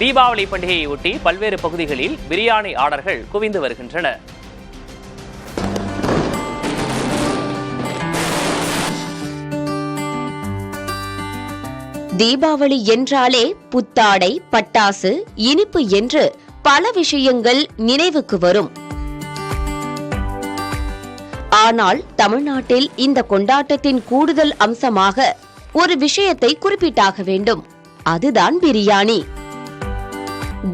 தீபாவளி பண்டிகையை ஒட்டி பல்வேறு பகுதிகளில் பிரியாணி ஆர்டர்கள் குவிந்து வருகின்றன. தீபாவளி என்றாலே புத்தாடை, பட்டாசு, இனிப்பு என்று பல விஷயங்கள் நினைவுக்கு வரும். ஆனால் தமிழ்நாட்டில் இந்த கொண்டாட்டத்தின் கூடுதல் அம்சமாக ஒரு விஷயத்தை குறிப்பிட்டாக வேண்டும். அதுதான் பிரியாணி.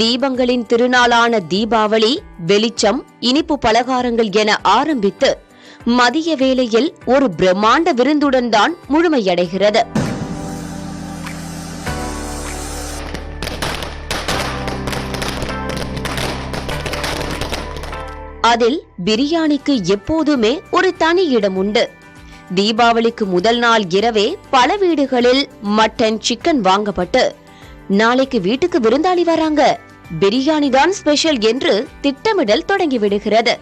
தீபங்களின் திருநாளான தீபாவளி வெளிச்சம், இனிப்பு பலகாரங்கள் என ஆரம்பித்து மதிய வேளையில் ஒரு பிரம்மாண்ட விருந்துடன் தான் முழுமையடைகிறது. அதில் பிரியாணிக்கு எப்போதுமே ஒரு தனி இடம் உண்டு. தீபாவளிக்கு முதல் நாள் இரவே பல வீடுகளில் மட்டன், சிக்கன் வாங்கப்பட்டு நாளைக்கு வீட்டுக்கு விருந்தாளி வராங்க, பிரியாணி தான் ஸ்பெஷல் என்று திட்டமிடல் தொடங்கிவிடுகிறது.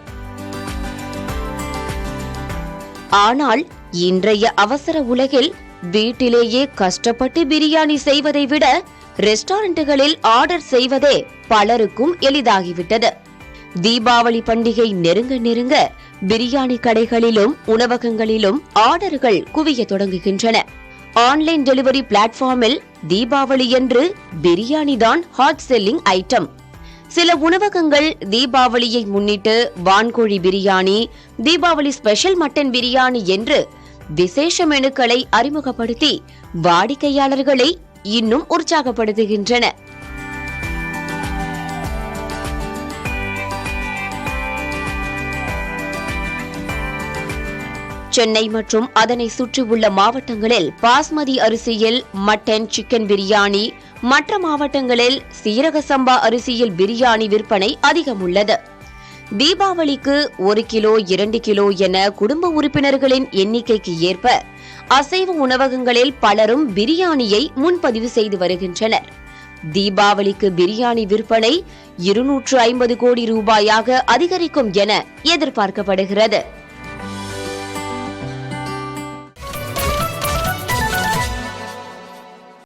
ஆனால் இன்றைய அவசர உலகில் வீட்டிலேயே கஷ்டப்பட்டு பிரியாணி செய்வதை விட ரெஸ்டாரண்ட்டுகளில் ஆர்டர் செய்வதே பலருக்கும் எளிதாகிவிட்டது. தீபாவளி பண்டிகை நெருங்க நெருங்க பிரியாணி கடைகளிலும் உணவகங்களிலும் ஆர்டர்கள் குவிய தொடங்குகின்றன. ஆன்லைன் டெலிவரி பிளாட்ஃபார்மில் தீபாவளி என்று பிரியாணி தான் ஹாட் செல்லிங் ஐட்டம். சில உணவகங்கள் தீபாவளியை முன்னிட்டு வான்கோழி பிரியாணி, தீபாவளி ஸ்பெஷல் மட்டன் பிரியாணி என்று விசேஷ மெனுக்களை அறிமுகப்படுத்தி வாடிக்கையாளர்களை இன்னும் உற்சாகப்படுத்துகின்றன. சென்னை மற்றும் அதனை சுற்றியுள்ள மாவட்டங்களில் பாஸ்மதி அரிசியில் மட்டன், சிக்கன் பிரியாணி, மற்ற மாவட்டங்களில் சீரக சம்பா அரிசியில் பிரியாணி விற்பனை அதிகம் உள்ளது. தீபாவளிக்கு 1 கிலோ 2 கிலோ என குடும்ப உறுப்பினர்களின் எண்ணிக்கைக்கு ஏற்ப அசைவ உணவகங்களில் பலரும் பிரியாணியை முன்பதிவு செய்து வருகின்றனர். தீபாவளிக்கு பிரியாணி விற்பனை 250 கோடி ரூபாயாக அதிகரிக்கும் என எதிர்பார்க்கப்படுகிறது.